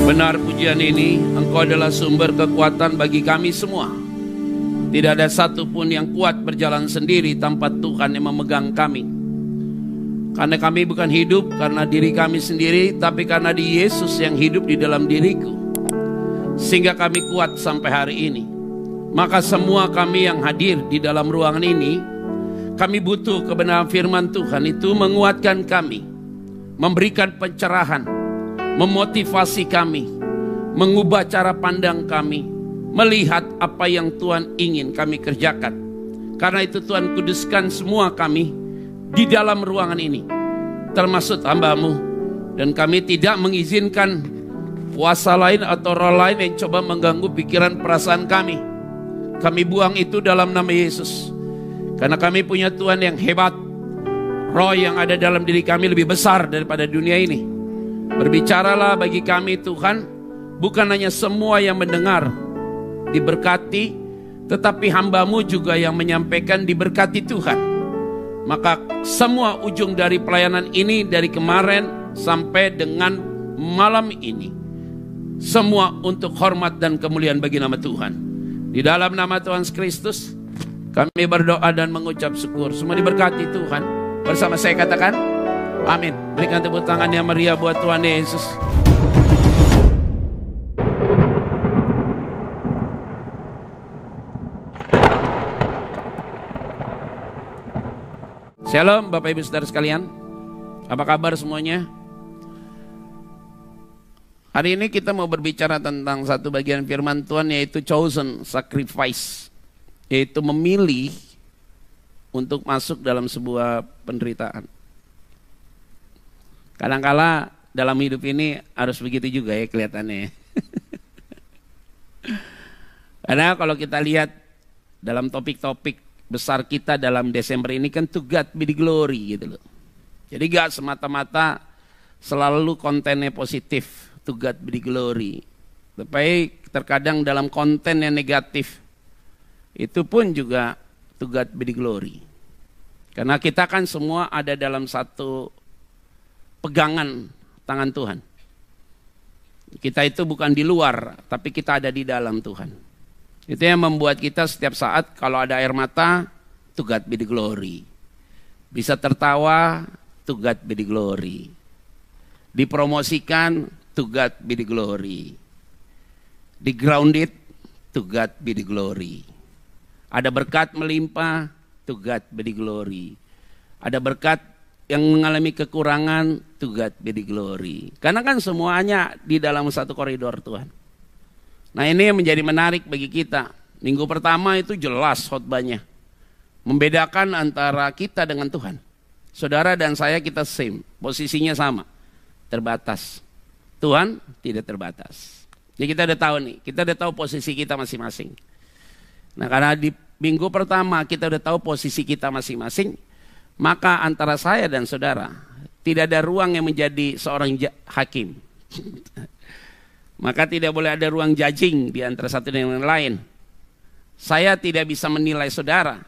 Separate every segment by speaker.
Speaker 1: Benar pujian ini, Engkau adalah sumber kekuatan bagi kami semua. Tidak ada satupun yang kuat berjalan sendiri tanpa Tuhan yang memegang kami. Karena kami bukan hidup karena diri kami sendiri, tapi karena di Yesus yang hidup di dalam diriku. Sehingga kami kuat sampai hari ini. Maka semua kami yang hadir di dalam ruangan ini, kami butuh kebenaran firman Tuhan itu menguatkan kami, memberikan pencerahan, memotivasi kami, mengubah cara pandang kami, melihat apa yang Tuhan ingin kami kerjakan. Karena itu Tuhan kuduskan semua kami di dalam ruangan ini, termasuk hamba-Mu. Dan kami tidak mengizinkan kuasa lain atau roh lain yang coba mengganggu pikiran perasaan kami. Kami buang itu dalam nama Yesus. Karena kami punya Tuhan yang hebat. Roh yang ada dalam diri kami lebih besar daripada dunia ini. Berbicaralah bagi kami Tuhan, bukan hanya semua yang mendengar diberkati, tetapi hamba-Mu juga yang menyampaikan diberkati Tuhan. Maka semua ujung dari pelayanan ini, dari kemarin sampai dengan malam ini, semua untuk hormat dan kemuliaan bagi nama Tuhan. Di dalam nama Tuhan Kristus, kami berdoa dan mengucap syukur. Semua diberkati Tuhan. Bersama saya katakan, amin. Berikan tepuk tangan yang meriah buat Tuhan Yesus. Shalom Bapak Ibu Saudara sekalian. Apa kabar semuanya? Hari ini kita mau berbicara tentang satu bagian firman Tuhan, yaitu chosen sacrifice. Yaitu memilih untuk masuk dalam sebuah penderitaan. Kadang-kala dalam hidup ini harus begitu juga ya kelihatannya. Karena kalau kita lihat dalam topik-topik besar kita dalam Desember ini kan to God be the glory gitu loh. Jadi gak semata-mata selalu kontennya positif, to God be the glory. Tapi terkadang dalam konten yang negatif itu pun juga to God be the glory. Karena kita kan semua ada dalam satu pegangan tangan Tuhan. Kita itu bukan di luar, tapi kita ada di dalam Tuhan. Itu yang membuat kita setiap saat kalau ada air mata, to God be the glory. Bisa tertawa, to God be the glory. Dipromosikan, to God be the glory. Di-grounded, to God be the glory. Ada berkat melimpah, to God be the glory. Ada berkat yang mengalami kekurangan, to God be the glory. Karena kan semuanya di dalam satu koridor Tuhan. Nah ini yang menjadi menarik bagi kita. Minggu pertama itu jelas khotbahnya. Membedakan antara kita dengan Tuhan. Saudara dan saya kita same, posisinya sama. Terbatas. Tuhan tidak terbatas. Jadi kita udah tahu nih, kita udah tahu posisi kita masing-masing. Nah karena di minggu pertama kita udah tahu posisi kita masing-masing, maka antara saya dan saudara tidak ada ruang yang menjadi seorang hakim. Maka tidak boleh ada ruang judging di antara satu dan yang lain. Saya tidak bisa menilai saudara.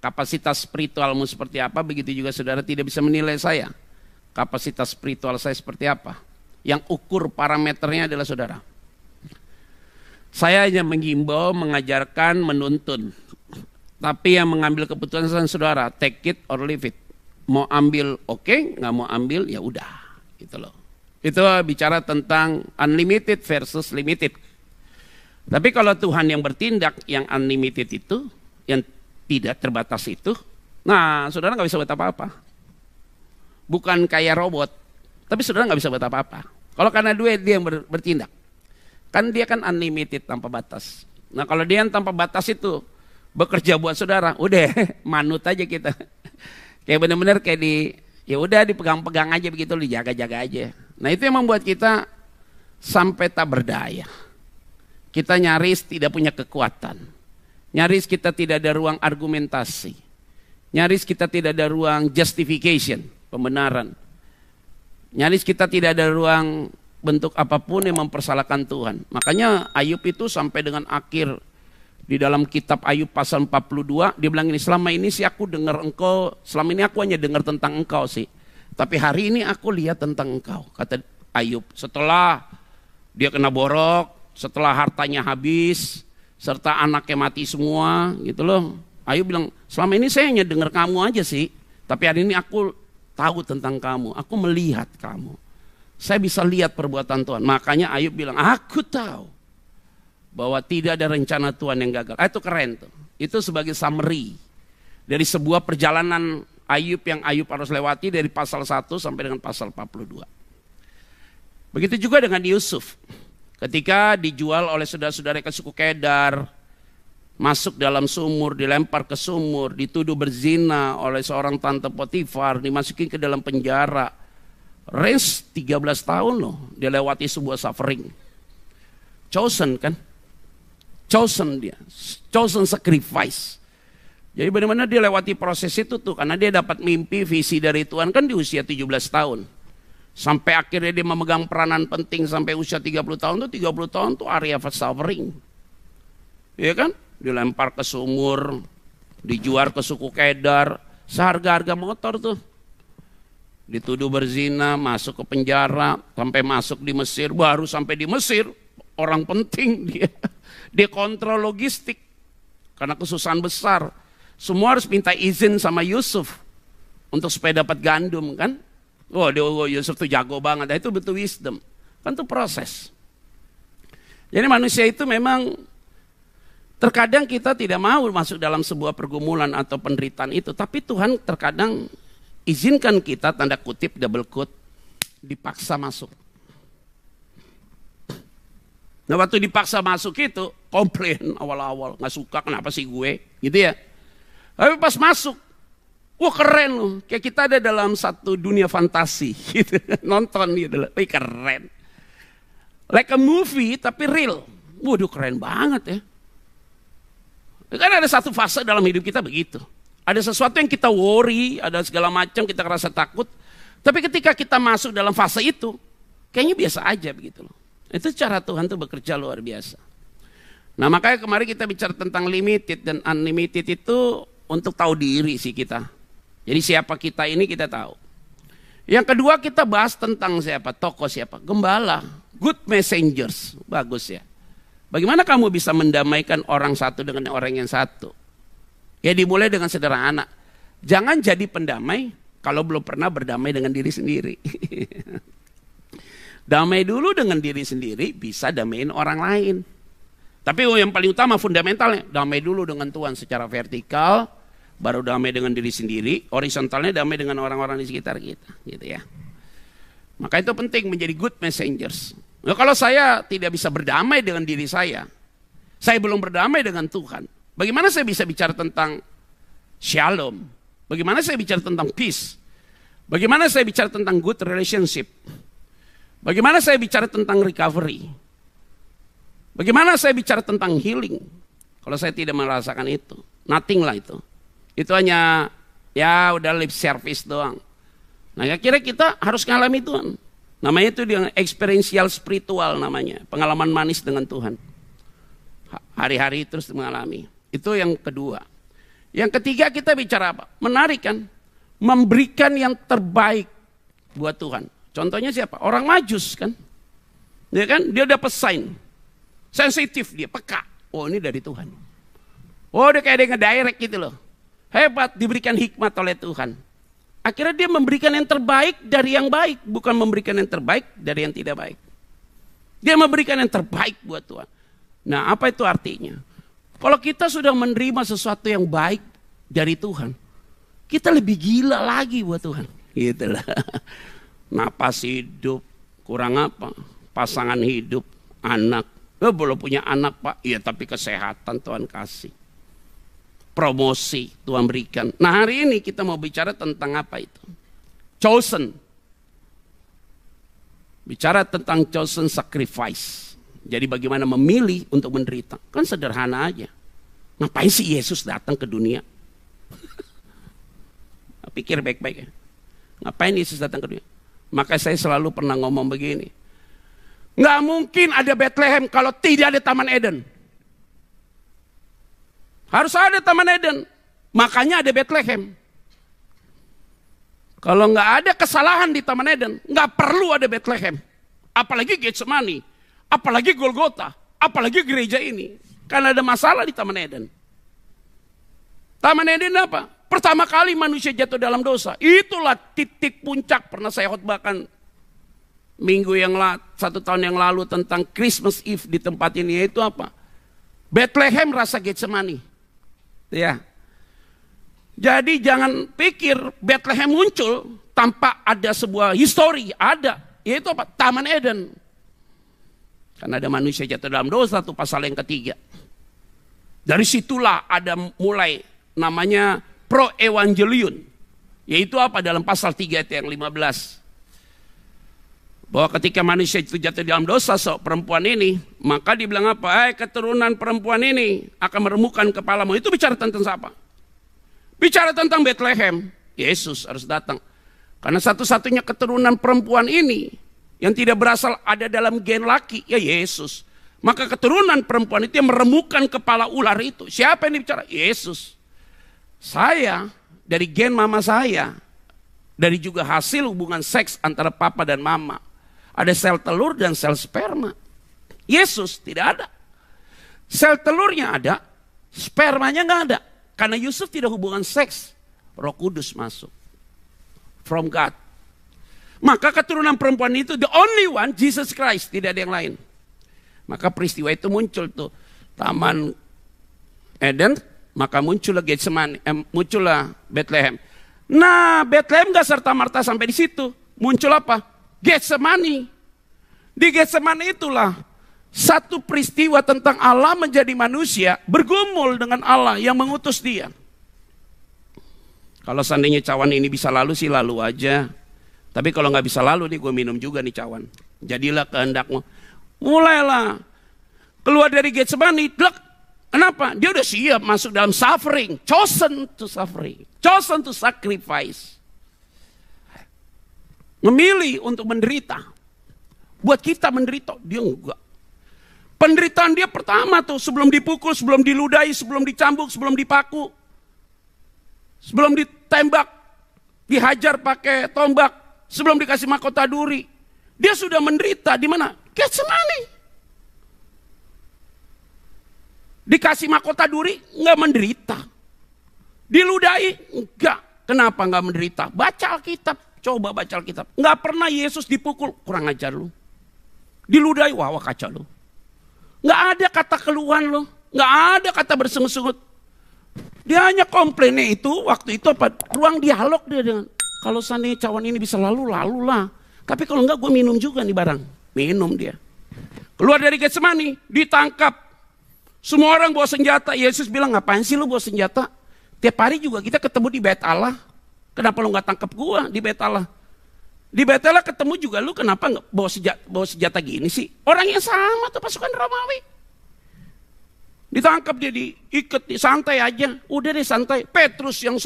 Speaker 1: Kapasitas spiritualmu seperti apa, begitu juga saudara tidak bisa menilai saya. Kapasitas spiritual saya seperti apa. Yang ukur parameternya adalah saudara. Saya hanya menghimbau, mengajarkan, menuntun. Tapi yang mengambil keputusan saudara, take it or leave it. Mau ambil oke, nggak mau ambil ya udah, gitu loh. Itu bicara tentang unlimited versus limited. Tapi kalau Tuhan yang bertindak, yang unlimited itu, yang tidak terbatas itu, nah saudara nggak bisa buat apa-apa. Bukan kayak robot, tapi saudara nggak bisa buat apa-apa. Kalau karena dia yang bertindak, kan dia kan unlimited tanpa batas. Nah kalau dia yang tanpa batas itu bekerja buat saudara, udah manut aja kita. Kayak benar-benar kayak ya udah dipegang-pegang aja begitu, dijaga-jaga aja. Nah itu yang membuat kita sampai tak berdaya. Kita nyaris tidak punya kekuatan. Nyaris kita tidak ada ruang argumentasi. Nyaris kita tidak ada ruang justification, pembenaran. Nyaris kita tidak ada ruang bentuk apapun yang mempersalahkan Tuhan. Makanya Ayub itu sampai dengan akhir di dalam kitab Ayub pasal 42, dia bilang ini, selama ini sih aku dengar engkau, selama ini aku hanya dengar tentang engkau sih. Tapi hari ini aku lihat tentang engkau, kata Ayub. Setelah Dia kena borok, setelah hartanya habis, serta anaknya mati semua gitu loh. Ayub bilang, selama ini saya hanya dengar kamu aja sih, tapi hari ini aku tahu tentang kamu, aku melihat kamu. Saya bisa lihat perbuatan Tuhan. Makanya Ayub bilang, aku tahu bahwa tidak ada rencana Tuhan yang gagal. Itu keren tuh. Itu sebagai summary dari sebuah perjalanan Ayub yang Ayub harus lewati dari pasal 1 sampai dengan pasal 42. Begitu juga dengan Yusuf. Ketika dijual oleh saudara-saudara ke suku Kedar, masuk dalam sumur, dilempar ke sumur, dituduh berzina oleh seorang tante Potifar, dimasukin ke dalam penjara. Range 13 tahun loh, dia lewati sebuah suffering. Chosen kan? Chosen dia, chosen sacrifice. Jadi benar-benar dia lewati proses itu tuh, karena dia dapat mimpi, visi dari Tuhan kan di usia 17 tahun. Sampai akhirnya dia memegang peranan penting sampai usia 30 tahun tuh, 30 tahun tuh area of suffering. Iya kan? Dilempar ke sumur, dijual ke suku Kedar, seharga-harga motor tuh. Dituduh berzina, masuk ke penjara, sampai masuk di Mesir, baru sampai di Mesir, orang penting dia. Dia kontrol logistik, karena kesusahan besar. Semua harus minta izin sama Yusuf, untuk supaya dapat gandum kan. Yusuf tuh jago banget, itu betul wisdom. Kan itu proses. Jadi manusia itu memang, terkadang kita tidak mau masuk dalam sebuah pergumulan atau penderitaan itu, tapi Tuhan terkadang izinkan kita, tanda kutip, double quote, dipaksa masuk. Nah waktu dipaksa masuk itu, komplain awal-awal, gak suka kenapa sih gue, gitu ya. Tapi pas masuk, wah keren loh, kayak kita ada dalam satu dunia fantasi, gitu. Nonton gitu loh, keren. Like a movie tapi real, waduh keren banget ya. Kan ada satu fase dalam hidup kita begitu. Ada sesuatu yang kita worry, ada segala macam, kita merasa takut. Tapi ketika kita masuk dalam fase itu, kayaknya biasa aja begitu loh. Itu cara Tuhan tuh bekerja luar biasa. Nah makanya kemarin kita bicara tentang limited dan unlimited itu untuk tahu diri sih kita. Jadi siapa kita ini kita tahu. Yang kedua kita bahas tentang siapa, tokoh siapa, gembala, good messengers, bagus ya. Bagaimana kamu bisa mendamaikan orang satu dengan orang yang satu? Ya dimulai dengan sederhana. Jangan jadi pendamai kalau belum pernah berdamai dengan diri sendiri. Damai dulu dengan diri sendiri, bisa damaiin orang lain. Tapi yang paling utama fundamentalnya, damai dulu dengan Tuhan secara vertikal, baru damai dengan diri sendiri, horizontalnya damai dengan orang-orang di sekitar kita. Gitu ya. Maka itu penting menjadi good messengers. Nah, kalau saya tidak bisa berdamai dengan diri saya belum berdamai dengan Tuhan. Bagaimana saya bisa bicara tentang shalom? Bagaimana saya bicara tentang peace? Bagaimana saya bicara tentang good relationship? Bagaimana saya bicara tentang recovery? Bagaimana saya bicara tentang healing? Kalau saya tidak merasakan itu, nothing lah itu. Itu hanya ya udah lip service doang. Nah kira-kira kita harus ngalami Tuhan. Namanya itu yang experiential spiritual namanya. Pengalaman manis dengan Tuhan. Hari-hari terus mengalami. Itu yang kedua. Yang ketiga kita bicara apa? Menarik kan? Memberikan yang terbaik buat Tuhan. Contohnya siapa? Orang Majus kan? Ya kan? Dia dapat sign. Sensitif dia, peka. Oh ini dari Tuhan. Oh dia kayak dia ngedirect gitu loh. Hebat, diberikan hikmat oleh Tuhan. Akhirnya dia memberikan yang terbaik dari yang baik. Bukan memberikan yang terbaik dari yang tidak baik. Dia memberikan yang terbaik buat Tuhan. Nah apa itu artinya? Kalau kita sudah menerima sesuatu yang baik dari Tuhan, kita lebih gila lagi buat Tuhan. Gitu lah. Napas hidup, kurang apa? Pasangan hidup, anak. Belum punya anak Pak, iya tapi kesehatan Tuhan kasih. Promosi Tuhan berikan. Nah hari ini kita mau bicara tentang apa itu? Chosen. Bicara tentang chosen sacrifice. Jadi bagaimana memilih untuk menderita. Kan sederhana aja. Ngapain sih Yesus datang ke dunia? Pikir baik-baik ya. Ngapain Yesus datang ke dunia? Maka saya selalu pernah ngomong begini. Nggak mungkin ada Bethlehem kalau tidak ada Taman Eden. Harus ada Taman Eden. Makanya ada Bethlehem. Kalau nggak ada kesalahan di Taman Eden, nggak perlu ada Bethlehem. Apalagi Getsemani. Apalagi Golgota, apalagi gereja ini. Karena ada masalah di Taman Eden. Taman Eden apa? Pertama kali manusia jatuh dalam dosa. Itulah titik puncak. Pernah saya khotbahkan minggu yang 1 tahun yang lalu tentang Christmas Eve di tempat ini. Yaitu apa? Bethlehem rasa Getsemani. Ya. Jadi jangan pikir Bethlehem muncul tanpa ada sebuah histori. Ada. Yaitu apa? Taman Eden. Karena ada manusia jatuh dalam dosa, itu pasal yang ketiga. Dari situlah ada mulai namanya pro-evangelion. Yaitu apa? Dalam pasal 3 ayat yang 15. Bahwa ketika manusia itu jatuh dalam dosa, perempuan ini, maka dibilang apa? Keturunan perempuan ini akan meremukkan kepalamu. Itu bicara tentang siapa? Bicara tentang Bethlehem. Yesus harus datang. Karena satu-satunya keturunan perempuan ini yang tidak berasal ada dalam gen laki, ya Yesus. Maka keturunan perempuan itu yang meremukkan kepala ular itu. Siapa yang bicara? Yesus. Saya, dari gen mama saya, dari juga hasil hubungan seks antara papa dan mama. Ada sel telur dan sel sperma. Yesus tidak ada. Sel telurnya ada, spermanya nggak ada. Karena Yusuf tidak hubungan seks, Roh Kudus masuk. From God. Maka keturunan perempuan itu the only one, Jesus Christ, tidak ada yang lain. Maka peristiwa itu muncul tuh Taman Eden, maka muncullah Getsemani, muncullah Bethlehem. Nah, Bethlehem gak serta-merta sampai di situ. Muncul apa? Getsemani. Di Getsemani itulah satu peristiwa tentang Allah menjadi manusia, bergumul dengan Allah yang mengutus dia. Kalau seandainya cawan ini bisa lalu sih lalu aja. Tapi kalau nggak bisa lalu nih gue minum juga nih cawan. Jadilah kehendakmu. Mulailah keluar dari Getsemani. Kenapa? Dia udah siap masuk dalam suffering. Chosen to suffering. Chosen to sacrifice. Memilih untuk menderita. Buat kita menderita. Dia enggak. Penderitaan dia pertama tuh. Sebelum dipukul, sebelum diludahi, sebelum dicambuk, sebelum dipaku. Sebelum ditembak. Dihajar pakai tombak. Sebelum dikasih mahkota duri, dia sudah menderita di mana? Getsemani. Dikasih mahkota duri, nggak menderita. Diludahi, enggak. Kenapa nggak menderita? Baca Alkitab, coba baca Alkitab. Nggak pernah Yesus dipukul, kurang ajar lu. Diludahi, wah kacau lu. Nggak ada kata keluhan lu, nggak ada kata bersengut-sengut. Dia hanya komplainnya itu, waktu itu apa? Ruang dialog dia dengan. Kalau seandainya cawan ini bisa lalulah. Tapi kalau enggak gue minum juga nih barang. Minum dia. Keluar dari Getsemani, ditangkap. Semua orang bawa senjata. Yesus bilang, ngapain sih lu bawa senjata? Tiap hari juga kita ketemu di Bait Allah. Kenapa lu gak tangkap gue di Bait Allah? Di Bait Allah ketemu juga lu, kenapa gak bawa senjata gini sih? Orang yang sama tuh pasukan Romawi. Ditangkap dia, diikat, santai aja. Udah deh santai. Petrus yang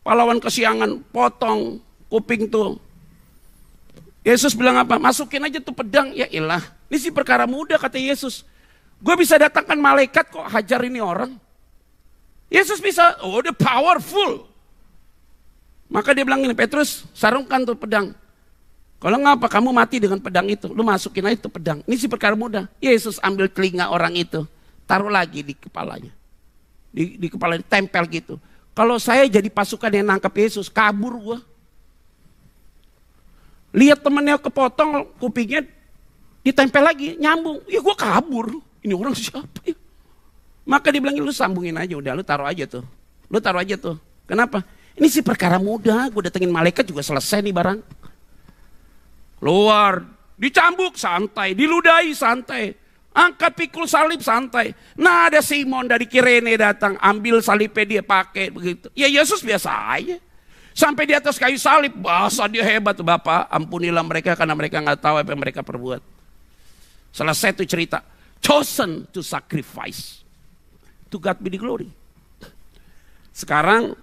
Speaker 1: pahlawan kesiangan, potong kuping tuh. Yesus bilang apa? Masukin aja tuh pedang. Ya ilah, ini sih perkara mudah kata Yesus. Gue bisa datangkan malaikat kok hajar ini orang. Yesus bisa, udah powerful. Maka dia bilang ini, Petrus sarungkan tuh pedang. Kalau ngapa kamu mati dengan pedang itu, lu masukin aja tuh pedang. Ini sih perkara mudah. Yesus ambil telinga orang itu, taruh lagi di kepalanya. Di kepala ditempel gitu. Kalau saya jadi pasukan yang nangkap Yesus, kabur gua. Lihat temennya kepotong kupingnya, ditempel lagi, nyambung. Ya gua kabur. Ini orang siapa ya? Maka dia bilang, lu sambungin aja, udah lu taruh aja tuh. Lu taruh aja tuh. Kenapa? Ini sih perkara mudah, gua datengin malaikat juga selesai nih barang. Keluar, dicambuk santai, diludahi santai. Angkat pikul salib santai. Nah ada Simon dari Kirene datang, ambil salibnya dia pakai begitu. Ya Yesus biasa aja. Sampai di atas kayu salib, bahasa dia hebat. Bapak ampunilah mereka karena mereka nggak tahu apa yang mereka perbuat. Selesai tuh cerita. Chosen to sacrifice. To God be the glory. Sekarang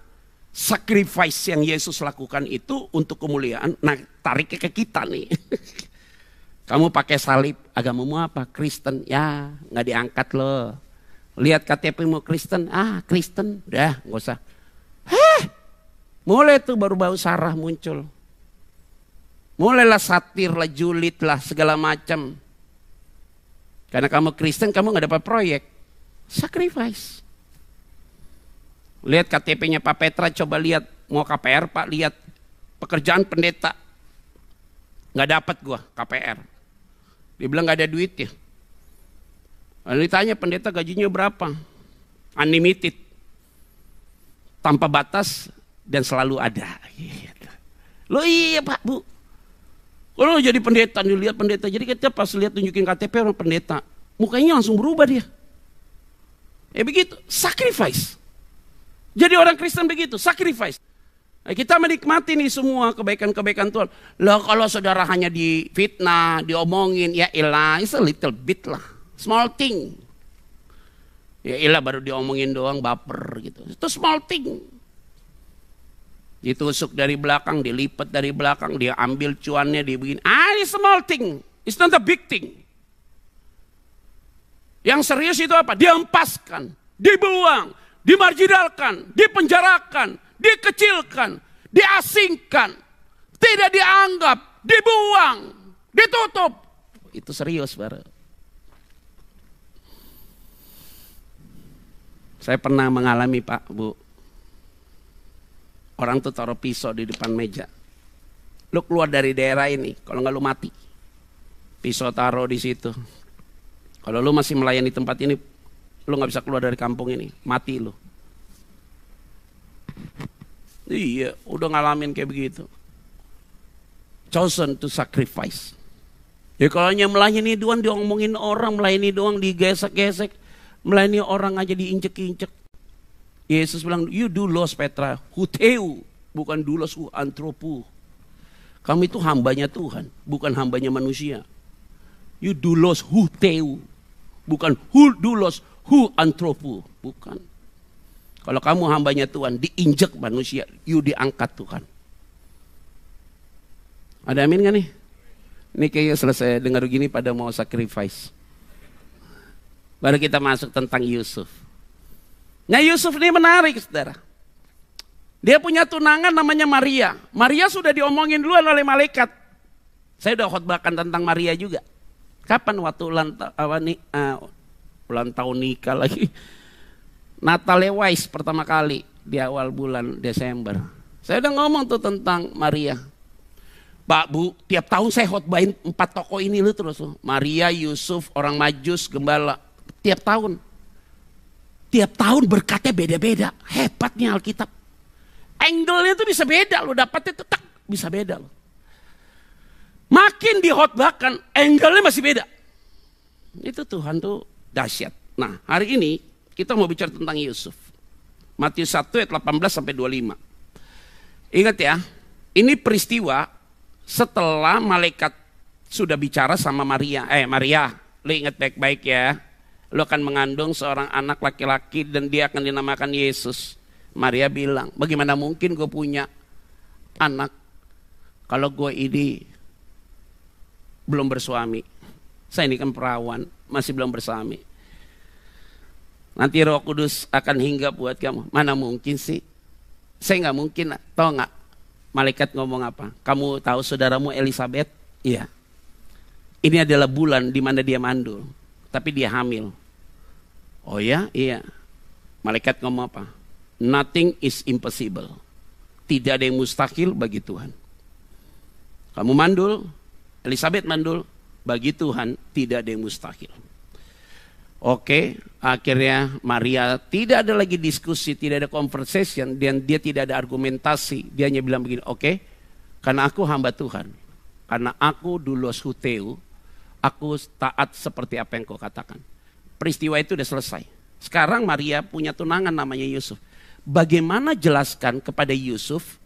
Speaker 1: sacrifice yang Yesus lakukan itu untuk kemuliaan. Nah tariknya ke kita nih. Kamu pakai salib, agamamu apa? Kristen. Ya, nggak diangkat loh. Lihat KTP-mu Kristen. Kristen. Udah, nggak usah. Mulai tuh baru bau sarah muncul. Mulailah satir lah, julid lah, segala macam. Karena kamu Kristen, kamu nggak dapat proyek. Sacrifice. Lihat KTP-nya Pak Petra, coba lihat. Mau KPR Pak, lihat. Pekerjaan pendeta. Nggak dapat gua KPR. Dia bilang nggak ada duit ya. Lalu ditanya pendeta gajinya berapa? Unlimited. Tanpa batas dan selalu ada. Loh iya Pak, Bu. Kalau jadi pendeta, nih lihat pendeta. Jadi kita pas lihat tunjukin KTP orang pendeta, mukanya langsung berubah dia. Begitu, sacrifice. Jadi orang Kristen begitu, sacrifice. Nah, kita menikmati nih semua kebaikan-kebaikan Tuhan. Loh kalau saudara hanya difitnah, diomongin, ya ilah, it's a little bit lah. Small thing. Ya ilah baru diomongin doang baper gitu. Itu small thing. Ditusuk dari belakang, dilipat dari belakang, dia ambil cuannya, dia begini. It's small thing. It's not a big thing. Yang serius itu apa? Dihempaskan, dibuang, dimarginalkan, dipenjarakan, dikecilkan, diasingkan, tidak dianggap, dibuang, ditutup. Itu serius, Baru. Saya pernah mengalami, Pak, Bu. Orang tuh taruh pisau di depan meja. Lu keluar dari daerah ini, kalau nggak lu mati. Pisau taruh di situ. Kalau lu masih melayani tempat ini, lu nggak bisa keluar dari kampung ini, mati lu. Iya, udah ngalamin kayak begitu. Chosen to sacrifice. Ya kalau hanya melayani doang diomongin orang, melayani doang digesek-gesek, melayani orang aja diinjek-injek. Yesus bilang, you doulos Petra, huteu, bukan doulos hu anthropu. Kamu itu hambanya Tuhan, bukan hambanya manusia. You doulos huteu, bukan doulos hu anthropu, bukan. Kalau kamu hambanya Tuhan, diinjek manusia, you diangkat Tuhan. Ada amin gak nih? Ini kayaknya selesai dengar gini pada mau sacrifice. Baru kita masuk tentang Yusuf. Nah Yusuf ini menarik saudara. Dia punya tunangan namanya Maria. Maria sudah diomongin duluan oleh malaikat. Saya udah khotbahkan tentang Maria juga. Kapan waktu ulang tahun nikah lagi. Natal Wise pertama kali di awal bulan Desember. Saya udah ngomong tuh tentang Maria. Pak Bu, tiap tahun saya khotbahin 4 tokoh ini lu terus. Maria, Yusuf, orang Majus, gembala. Tiap tahun. Tiap tahun berkatnya beda-beda. Hebatnya Alkitab. Angle-nya tuh bisa beda loh. Dapatnya tuh bisa beda loh. Makin dihotbahkan, angle-nya masih beda. Itu Tuhan tuh dahsyat. Nah hari ini kita mau bicara tentang Yusuf. Matius 1 ayat 18 sampai 25. Ingat ya, ini peristiwa setelah malaikat sudah bicara sama Maria. Maria, lu ingat baik-baik ya. Lu akan mengandung seorang anak laki-laki dan dia akan dinamakan Yesus. Maria bilang, bagaimana mungkin gue punya anak kalau gue ini belum bersuami. Saya ini kan perawan, masih belum bersuami. Nanti Roh Kudus akan hinggap buat kamu. Mana mungkin sih? Saya nggak mungkin, tahu nggak? Malaikat ngomong apa? Kamu tahu saudaramu Elizabeth? Iya. Ini adalah bulan di mana dia mandul, tapi dia hamil. Oh ya, iya. Malaikat ngomong apa? Nothing is impossible. Tidak ada yang mustahil bagi Tuhan. Kamu mandul, Elizabeth mandul, bagi Tuhan tidak ada yang mustahil. Oke, akhirnya Maria tidak ada lagi diskusi, tidak ada conversation, dan dia tidak ada argumentasi. Dia hanya bilang begini, oke, karena aku hamba Tuhan, karena aku doulos huteu, aku taat seperti apa yang kau katakan. Peristiwa itu udah selesai. Sekarang Maria punya tunangan namanya Yusuf. Bagaimana jelaskan kepada Yusuf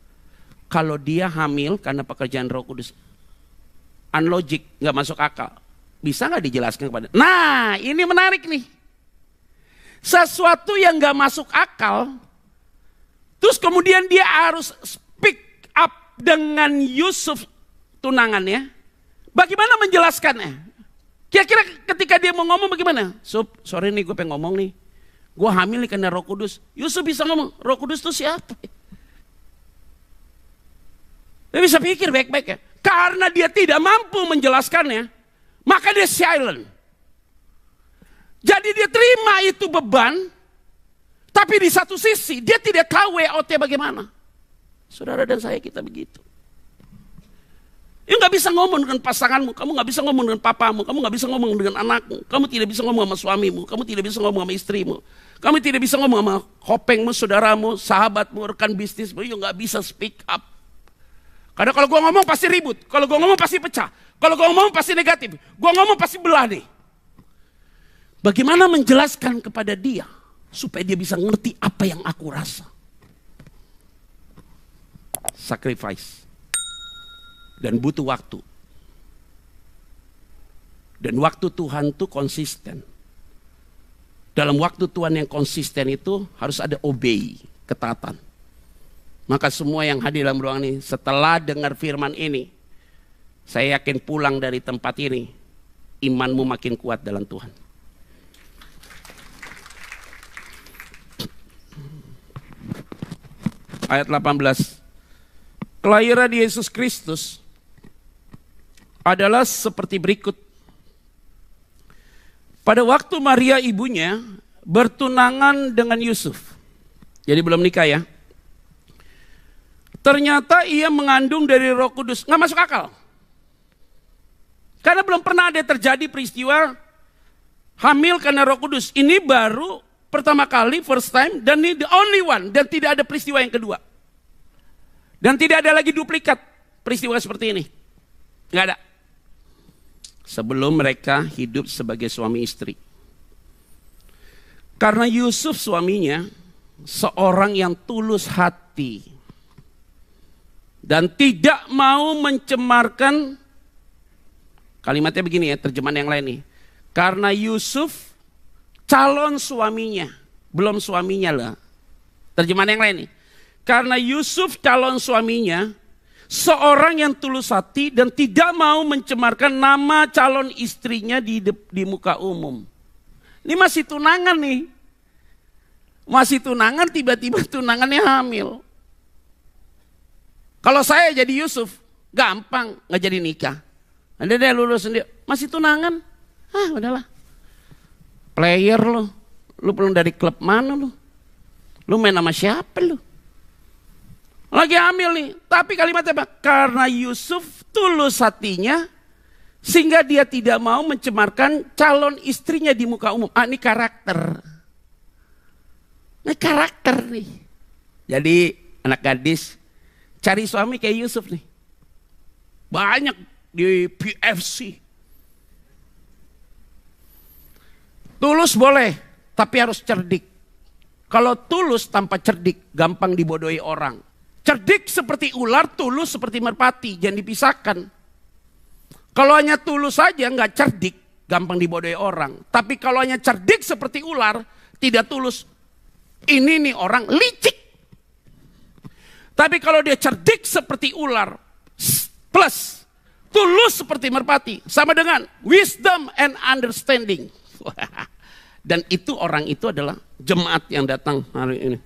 Speaker 1: kalau dia hamil karena pekerjaan Roh Kudus? Unlogic, nggak masuk akal. Bisa nggak dijelaskan kepada? Nah, ini menarik nih. Sesuatu yang nggak masuk akal, terus kemudian dia harus speak up dengan Yusuf tunangannya. Bagaimana menjelaskannya? Kira-kira ketika dia mau ngomong bagaimana? Sorry nih gue pengen ngomong nih. Gue hamil nih karena Roh Kudus. Yusuf bisa ngomong, Roh Kudus itu siapa? Dia bisa pikir baik-baik ya. Karena dia tidak mampu menjelaskannya, maka dia silent. Jadi dia terima itu beban, tapi di satu sisi dia tidak tahu way out-nya bagaimana. Saudara dan saya kita begitu. You nggak bisa ngomong dengan pasanganmu, kamu nggak bisa ngomong dengan papamu, kamu nggak bisa ngomong dengan anakmu, kamu tidak bisa ngomong sama suamimu, kamu tidak bisa ngomong sama istrimu, kamu tidak bisa ngomong sama kopengmu, saudaramu, sahabatmu, rekan bisnismu. You nggak bisa speak up. Karena kalau gua ngomong pasti ribut, kalau gua ngomong pasti pecah, kalau gua ngomong pasti negatif, gua ngomong pasti belah nih. Bagaimana menjelaskan kepada dia supaya dia bisa ngerti apa yang aku rasa? Sacrifice. Dan butuh waktu. Dan waktu Tuhan itu konsisten. Dalam waktu Tuhan yang konsisten itu harus ada obey, ketaatan. Maka semua yang hadir dalam ruangan ini, setelah dengar firman ini, saya yakin pulang dari tempat ini, imanmu makin kuat dalam Tuhan. Ayat 18. Kelahiran Yesus Kristus adalah seperti berikut. Pada waktu Maria ibunya bertunangan dengan Yusuf. Jadi belum nikah ya. Ternyata ia mengandung dari Roh Kudus. Nggak masuk akal. Karena belum pernah ada terjadi peristiwa hamil karena Roh Kudus. Ini baru pertama kali, first time, dan ini the only one. Dan tidak ada peristiwa yang kedua. Dan tidak ada lagi duplikat peristiwa seperti ini. Nggak ada. Sebelum mereka hidup sebagai suami istri. Karena Yusuf suaminya seorang yang tulus hati. Dan tidak mau mencemarkan, kalimatnya begini ya, terjemahan yang lain nih. Karena Yusuf calon suaminya, belum suaminya lah. Terjemahan yang lain nih. Karena Yusuf calon suaminya, seorang yang tulus hati dan tidak mau mencemarkan nama calon istrinya di muka umum. Ini masih tunangan nih. Masih tunangan, tiba-tiba tunangannya hamil. Kalau saya jadi Yusuf, gampang nggak jadi nikah. Ada deh lulus sendiri, masih tunangan. Udahlah. Player lo. Lu belum dari klub mana lu? Lu main sama siapa lu? Lagi hamil nih, tapi kalimatnya apa? Karena Yusuf tulus hatinya, sehingga dia tidak mau mencemarkan calon istrinya di muka umum. Ini karakter. Ini karakter nih. Jadi anak gadis, cari suami kayak Yusuf nih. Banyak di PFC. Tulus boleh, tapi harus cerdik. Kalau tulus tanpa cerdik, gampang dibodohi orang. Cerdik seperti ular, tulus seperti merpati, jangan dipisahkan. Kalau hanya tulus saja nggak cerdik, gampang dibodohi orang. Tapi kalau hanya cerdik seperti ular, tidak tulus, ini nih orang licik. Tapi kalau dia cerdik seperti ular, plus tulus seperti merpati, sama dengan wisdom and understanding. Dan itu orang itu adalah jemaat yang datang hari ini.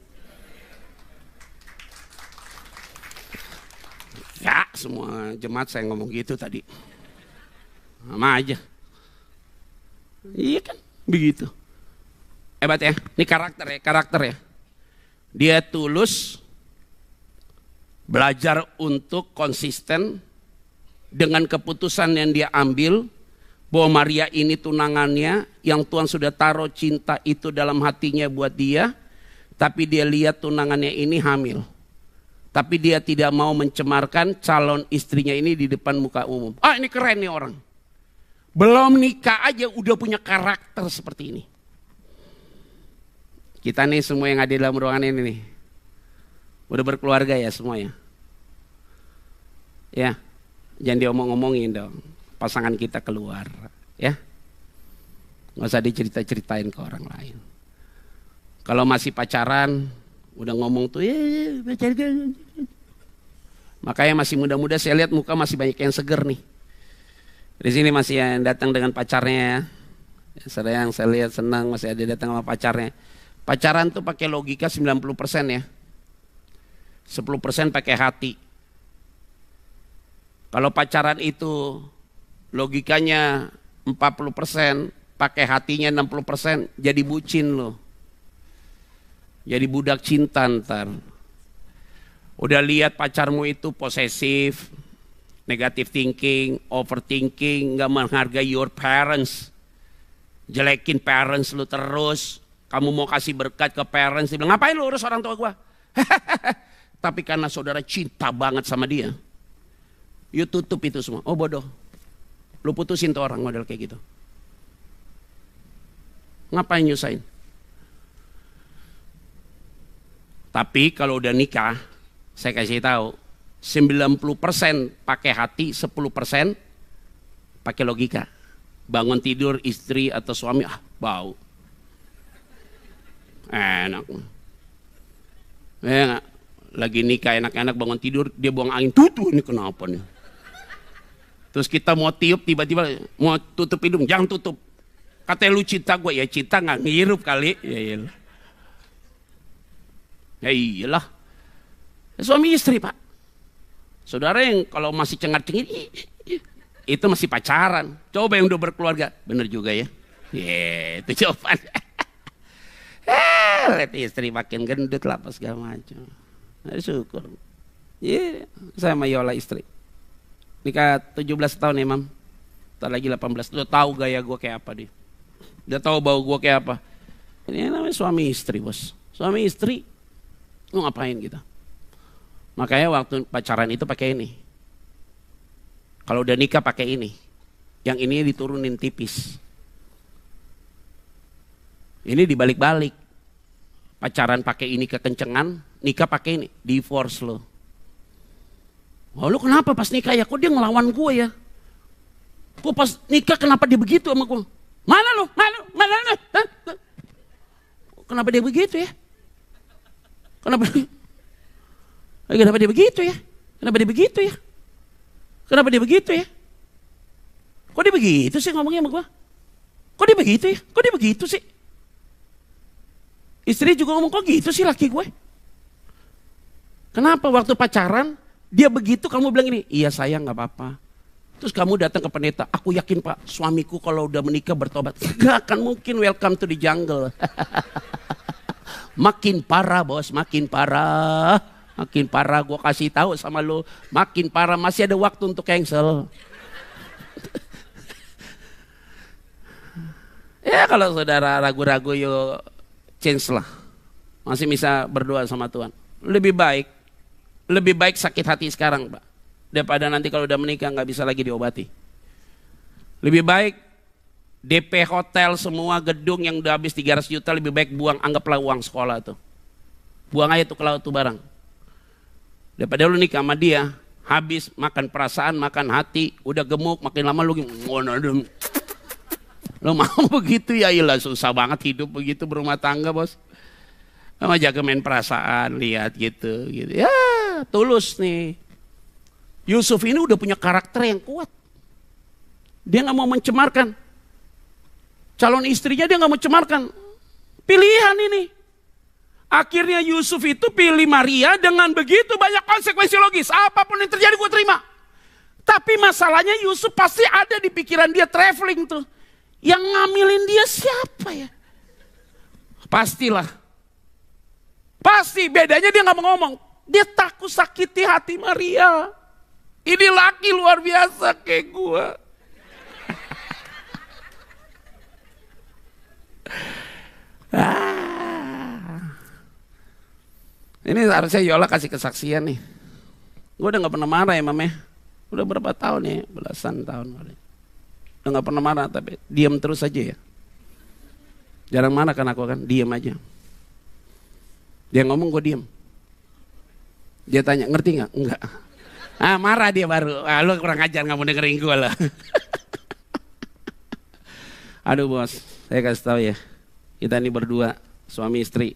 Speaker 1: Ya, semua jemaat saya ngomong gitu tadi. Sama aja. Iya kan, begitu. Hebat ya, ini karakter ya. Dia tulus, belajar untuk konsisten dengan keputusan yang dia ambil, bahwa Maria ini tunangannya, yang Tuhan sudah taruh cinta itu dalam hatinya buat dia, tapi dia lihat tunangannya ini hamil. Tapi dia tidak mau mencemarkan calon istrinya ini di depan muka umum. Ini keren nih orang. Belum nikah aja udah punya karakter seperti ini. Kita nih semua yang ada dalam ruangan ini nih, udah berkeluarga ya semuanya. Ya, jangan diomong-omongin dong. Pasangan kita keluar, ya. Nggak usah dicerita-ceritain ke orang lain. Kalau masih pacaran, udah ngomong tuh, pacaran. Makanya masih muda-muda saya lihat muka masih banyak yang seger nih. Di sini masih yang datang dengan pacarnya. Yang saya lihat senang masih ada datang sama pacarnya. Pacaran tuh pakai logika 90% ya. 10% pakai hati. Kalau pacaran itu logikanya 40%, pakai hatinya 60%, jadi bucin lo. Jadi budak cinta ntar. Udah lihat pacarmu itu posesif, negative thinking, overthinking, gak menghargai your parents. Jelekin parents lu terus. Kamu mau kasih berkat ke parents, dia bilang, ngapain lu urus orang tua gua? Tapi karena saudara cinta banget sama dia, you tutup itu semua. Oh bodoh, lu putusin tuh orang model kayak gitu. Ngapain nyusahin? Tapi kalau udah nikah, saya kasih tahu, 90% pakai hati, 10% pakai logika. Bangun tidur istri atau suami, bau. Enak. Ya, lagi nikah enak-enak bangun tidur, dia buang angin, tutup ini kenapa nih? Terus kita mau tiup, tiba-tiba mau tutup hidung, jangan tutup. Katanya lu cinta gue, ya cinta nggak ngirup kali. Ya iyalah. Suami istri pak. Saudara yang kalau masih cengar-cengir, itu masih pacaran. Coba yang udah berkeluarga, bener juga ya. Itu jawaban. Lihat istri makin gendut lah pas segala macam. Syukur. Saya sama Yola istri. Nikah 17 tahun Imam. Ntar lagi 18. Udah tahu gaya gue kayak apa dia. Udah tahu bau gue kayak apa. Ini namanya suami istri bos. Suami istri, lu ngapain gitu. Makanya waktu pacaran itu pakai ini. Kalau udah nikah pakai ini. Yang ini diturunin tipis. Ini dibalik-balik. Pacaran pakai ini kekencengan, nikah pakai ini, divorce lo. Oh lu kenapa pas nikah ya? Kok dia ngelawan gue ya? Kok pas nikah kenapa dia begitu sama gue? Mana lu? Mana? Kenapa dia begitu ya? Kenapa dia begitu ya? Kenapa dia begitu ya? Kenapa dia begitu ya? Kok dia begitu sih ngomongnya sama gue? Kok dia begitu ya? Kok dia begitu sih? Istri juga ngomong, kok gitu sih laki gue? Kenapa waktu pacaran dia begitu kamu bilang ini? Iya sayang gak apa-apa. Terus kamu datang ke pendeta, aku yakin pak suamiku kalau udah menikah bertobat. Gak akan mungkin, welcome to the jungle. Makin parah bos, makin parah. Makin parah, gue kasih tahu sama lo. Makin parah, masih ada waktu untuk cancel. Ya kalau saudara ragu-ragu yuk change lah. Masih bisa berdoa sama Tuhan. Lebih baik sakit hati sekarang Pak. Daripada nanti kalau udah menikah gak bisa lagi diobati. Lebih baik DP hotel semua gedung yang udah habis 300 juta lebih baik buang, anggaplah uang sekolah tuh. Buang aja tuh ke laut tuh barang. Daripada lu nikah sama dia, habis makan perasaan, makan hati, udah gemuk, makin lama lu lo mau begitu ya, iyalah susah banget hidup begitu berumah tangga bos. Sama jaga main perasaan, lihat gitu. Ya tulus nih. Yusuf ini udah punya karakter yang kuat. Dia gak mau mencemarkan. Calon istrinya dia gak mau cemarkan. Pilihan ini. Akhirnya Yusuf itu pilih Maria dengan begitu banyak konsekuensi logis. Apapun yang terjadi gue terima. Tapi masalahnya Yusuf pasti ada di pikiran dia traveling tuh. Yang ngambilin dia siapa ya? Pastilah. Pasti bedanya dia gak mau ngomong. Dia takut sakiti hati Maria. Ini laki luar biasa kayak gue. Ini harusnya Yola kasih kesaksian nih. Gue udah gak pernah marah ya Mame. Udah berapa tahun ya? Belasan tahun kali. Udah gak pernah marah tapi diam terus aja ya. Jarang marah kan aku kan, diam aja. Dia ngomong gue diam. Dia tanya, ngerti gak? Enggak. Marah dia baru. Lu kurang ajar gak mau dengerin gue lah. Aduh bos, saya kasih tahu ya. Kita ini berdua, suami istri.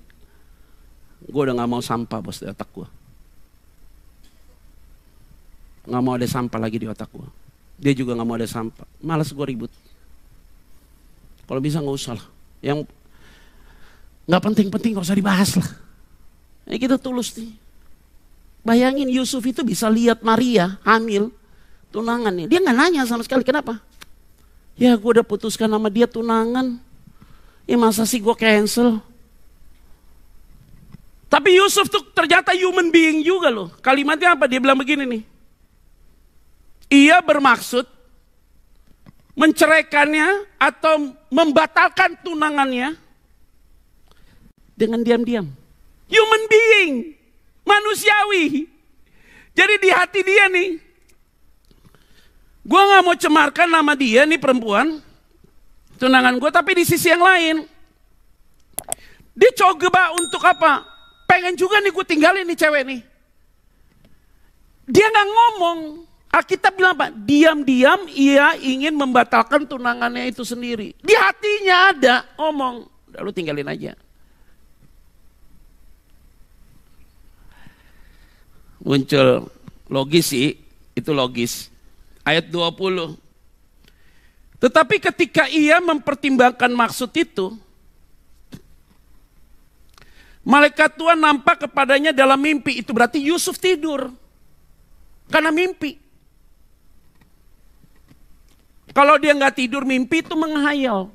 Speaker 1: Gue udah gak mau sampah bos di otak gue. Gak mau ada sampah lagi di otak gue. Dia juga gak mau ada sampah. Malas gue ribut. Kalau bisa gak usah lah. Yang gak penting-penting gak usah dibahas lah. Kita tulus nih. Bayangin Yusuf itu bisa lihat Maria hamil tunangannya. Dia gak nanya sama sekali kenapa. Ya gue udah putuskan sama dia tunangan. Ya masa sih gue cancel? Tapi Yusuf tuh ternyata human being juga loh. Kalimatnya apa? Dia bilang begini nih. Ia bermaksud menceraikannya atau membatalkan tunangannya dengan diam-diam. Human being, manusiawi. Jadi di hati dia nih, gue gak mau cemarkan nama dia nih perempuan, tunangan gue, tapi di sisi yang lain, dia coba untuk apa? Pengen juga nih gue tinggalin nih cewek nih. Dia gak ngomong. Alkitab bilang apa? Diam-diam ia ingin membatalkan tunangannya itu sendiri. Di hatinya ada ngomong, udah lu tinggalin aja. Muncul logis sih, itu logis. Ayat 20. Tetapi ketika ia mempertimbangkan maksud itu, malaikat Tuhan nampak kepadanya dalam mimpi. Itu berarti Yusuf tidur karena mimpi. Kalau dia nggak tidur, mimpi itu menghayal.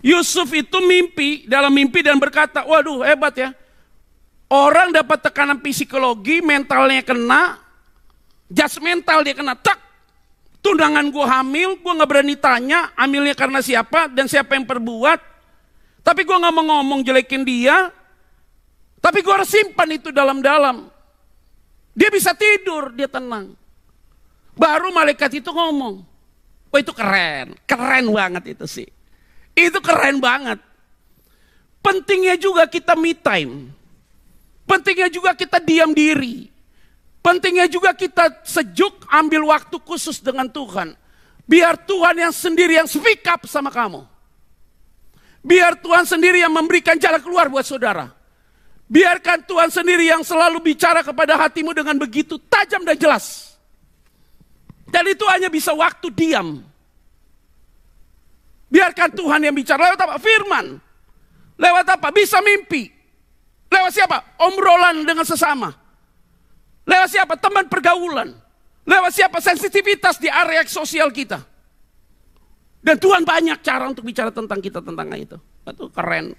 Speaker 1: Yusuf itu mimpi, dalam mimpi dan berkata, waduh hebat ya. Orang dapat tekanan psikologi, mentalnya kena, judgmental dia kena, tak. Tunangan gue hamil, gue gak berani tanya, hamilnya karena siapa dan siapa yang perbuat. Tapi gue gak mau ngomong jelekin dia, tapi gue harus simpan itu dalam-dalam. Dia bisa tidur, dia tenang. Baru malaikat itu ngomong, wah itu keren, keren banget itu sih. Itu keren banget. Pentingnya juga kita me time. Pentingnya juga kita diam diri. Pentingnya juga kita sejuk ambil waktu khusus dengan Tuhan. Biar Tuhan yang sendiri yang speak up sama kamu. Biar Tuhan sendiri yang memberikan jalan keluar buat saudara. Biarkan Tuhan sendiri yang selalu bicara kepada hatimu dengan begitu tajam dan jelas. Dan itu hanya bisa waktu diam. Biarkan Tuhan yang bicara. Lewat apa? Firman. Lewat apa? Bisa mimpi. Lewat siapa? Obrolan dengan sesama. Lewat siapa? Teman pergaulan. Lewat siapa? Sensitivitas di area sosial kita. Dan Tuhan banyak cara untuk bicara tentang kita, tentang itu. Itu keren.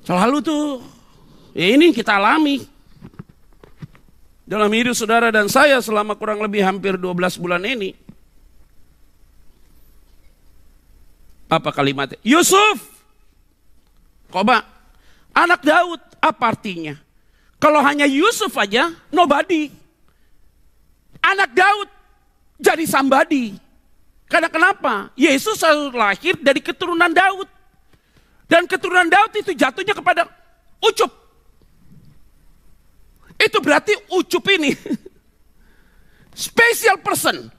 Speaker 1: Selalu tuh, ya ini kita alami. Dalam hidup saudara dan saya selama kurang lebih hampir 12 bulan ini. Apa kalimatnya? Yusuf, Koba, anak Daud, apa artinya? Kalau hanya Yusuf aja, nobody. Anak Daud jadi somebody. Karena kenapa? Yesus lahir dari keturunan Daud. Dan keturunan Daud itu jatuhnya kepada Ucup. Itu berarti Ucup ini special person.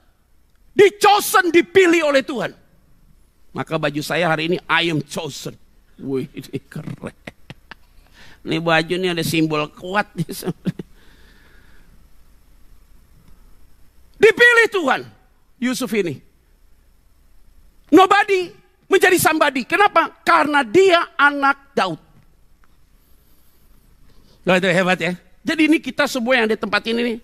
Speaker 1: Di-chosen, dipilih oleh Tuhan. Maka baju saya hari ini I am chosen. Wih, ini keren. Ini baju ini ada simbol kuat. Dipilih Tuhan, Yusuf ini. Nobody menjadi somebody. Kenapa? Karena dia anak Daud. Loh, itu hebat ya. Jadi ini kita semua yang di tempat ini nih.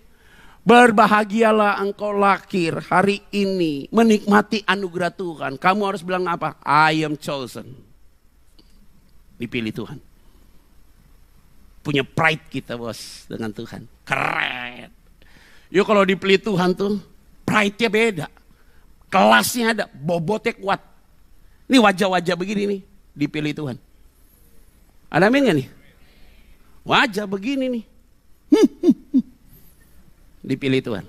Speaker 1: Berbahagialah engkau lahir hari ini. Menikmati anugerah Tuhan. Kamu harus bilang apa? I am chosen. Dipilih Tuhan. Punya pride kita bos dengan Tuhan. Keren. Yuk kalau dipilih Tuhan tuh pride-nya beda. Kelasnya ada, bobotnya kuat. Ini wajah-wajah begini nih, dipilih Tuhan. Ada amin gak nih? Wajah begini nih. Dipilih Tuhan.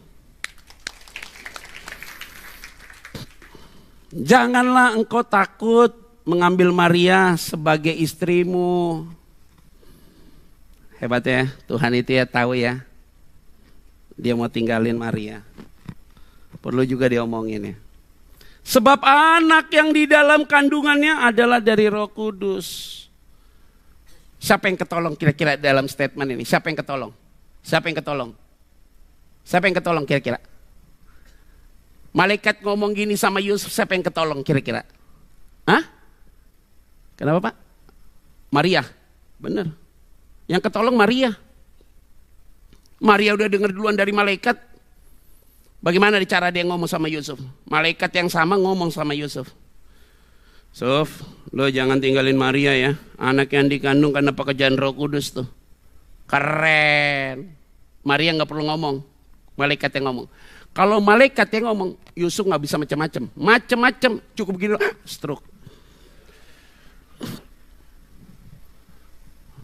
Speaker 1: Janganlah engkau takut mengambil Maria sebagai istrimu. Hebat ya, Tuhan itu ya tahu ya. Dia mau tinggalin Maria. Perlu juga diomongin ya. Sebab anak yang di dalam kandungannya adalah dari Roh Kudus. Siapa yang ketolong kira-kira dalam statement ini? Siapa yang ketolong? Siapa yang ketolong? Siapa yang ketolong kira-kira? Malaikat ngomong gini sama Yusuf, siapa yang ketolong kira-kira? Hah? Kenapa Pak? Maria. Benar. Yang ketolong Maria. Maria udah dengar duluan dari malaikat. Bagaimana cara dia ngomong sama Yusuf? Malaikat yang sama ngomong sama Yusuf. Yusuf, lo jangan tinggalin Maria ya. Anak yang dikandung karena pekerjaan Roh Kudus tuh. Keren. Maria nggak perlu ngomong. Malaikat yang ngomong. Kalau malaikat yang ngomong, Yusuf nggak bisa macam-macam. Macam-macam, cukup begini, stroke.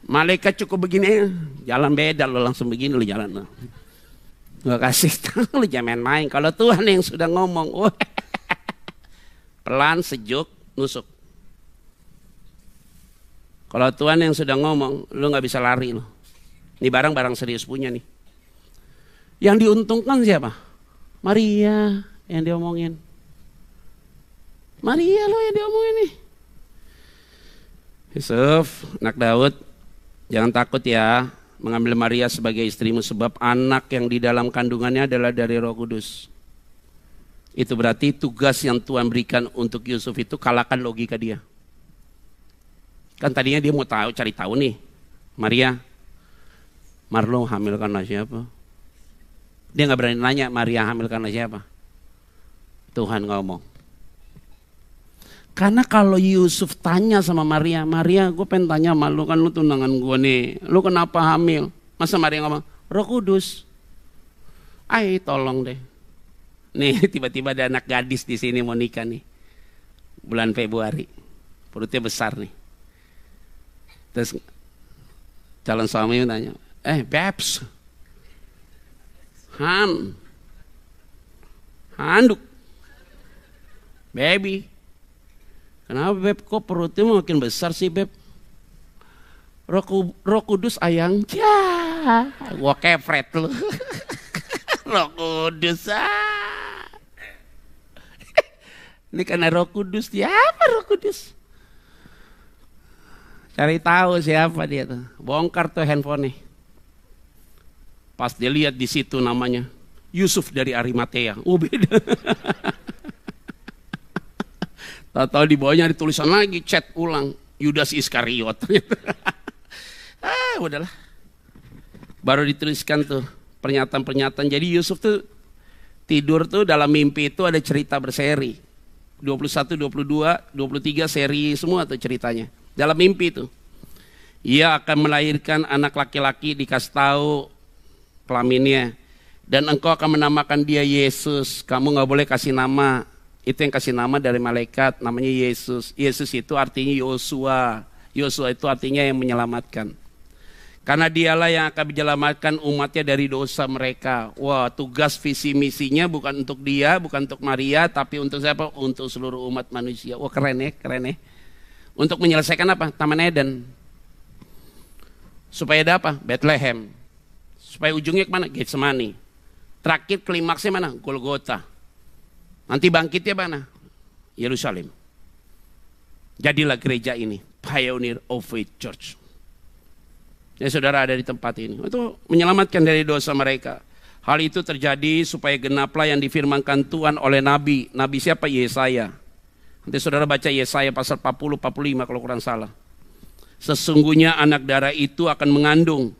Speaker 1: Malaikat cukup begini, jalan beda lo, langsung begini lo jalan lo. Gak kasih tahu lo, jangan main-main. Kalau Tuhan yang sudah ngomong, pelan, sejuk, nusuk. Kalau Tuhan yang sudah ngomong, lo nggak bisa lari lo. Ini barang-barang serius punya nih. Yang diuntungkan siapa? Maria yang diomongin. Maria lo yang diomongin nih. Yusuf, anak Daud, jangan takut ya mengambil Maria sebagai istrimu, sebab anak yang di dalam kandungannya adalah dari Roh Kudus. Itu berarti tugas yang Tuhan berikan untuk Yusuf itu kalahkan logika dia. Kan tadinya dia mau tahu, cari tahu nih, Maria, Marlo hamil karena siapa? Dia nggak berani nanya Maria hamil karena siapa. Tuhan ngomong. Karena kalau Yusuf tanya sama Maria, Maria gue pengen tanya sama lu, kan lu tunangan gue nih, lu kenapa hamil? Masa Maria ngomong, Roh Kudus. Ay, tolong deh. Nih tiba-tiba ada anak gadis di sini mau nikah nih. Bulan Februari. Perutnya besar nih. Terus calon suami tanya, Babs, handuk, baby. Kenapa Beb, kok perutnya makin besar sih Beb? Roh Kudus ayang. Ya, gua kefret lu. Roh Kudus. Ini karena Roh Kudus. Siapa Roh Kudus? Cari tahu siapa dia tuh. Bongkar tuh handphone nih. Pas dia lihat di situ namanya Yusuf dari Arimatea. Oh beda. Tahu-tahu di bawahnya ada tulisan lagi, chat ulang, Yudas Iskariot. Udahlah. Baru dituliskan tuh pernyataan-pernyataan. Jadi Yusuf tuh tidur tuh dalam mimpi itu ada cerita berseri. 21, 22, 23 seri semua tuh ceritanya. Dalam mimpi itu. Ia akan melahirkan anak laki-laki, dikasih tahu kelaminnya. Dan engkau akan menamakan dia Yesus. Kamu gak boleh kasih nama. Itu yang kasih nama dari malaikat, namanya Yesus. Yesus itu artinya Yosua. Yosua itu artinya yang menyelamatkan. Karena dialah yang akan menyelamatkan umatnya dari dosa mereka. Wah, tugas visi misinya bukan untuk dia, bukan untuk Maria, tapi untuk siapa? Untuk seluruh umat manusia. Wah, keren ya, keren ya. Untuk menyelesaikan apa? Taman Eden. Supaya ada apa? Bethlehem. Supaya ujungnya kemana? Getsemani. Terakhir klimaksnya mana? Golgota. Nanti bangkitnya mana? Yerusalem. Jadilah gereja ini, Pioneer of Faith Church. Ya saudara ada di tempat ini. Itu menyelamatkan dari dosa mereka. Hal itu terjadi supaya genaplah yang difirmankan Tuhan oleh Nabi. Nabi siapa? Yesaya. Nanti saudara baca Yesaya pasal 40, 45 kalau kurang salah. Sesungguhnya anak darah itu akan mengandung.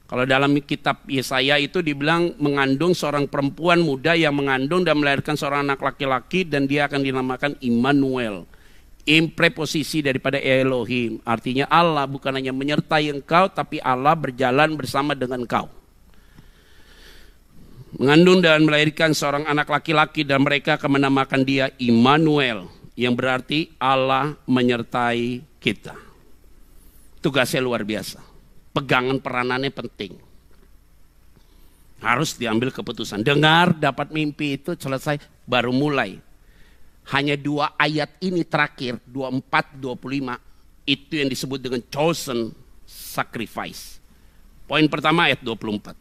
Speaker 1: Kalau dalam kitab Yesaya itu dibilang mengandung seorang perempuan muda yang mengandung dan melahirkan seorang anak laki-laki dan dia akan dinamakan Immanuel. Preposisi daripada Elohim. Artinya Allah bukan hanya menyertai engkau tapi Allah berjalan bersama dengan engkau. Mengandung dan melahirkan seorang anak laki-laki dan mereka akan menamakan dia Immanuel. Yang berarti Allah menyertai kita. Tugasnya luar biasa. Pegangan peranannya penting. Harus diambil keputusan. Dengar, dapat mimpi itu selesai, baru mulai. Hanya 2 ayat ini terakhir, 24, 25. Itu yang disebut dengan chosen sacrifice. Poin pertama ayat 24.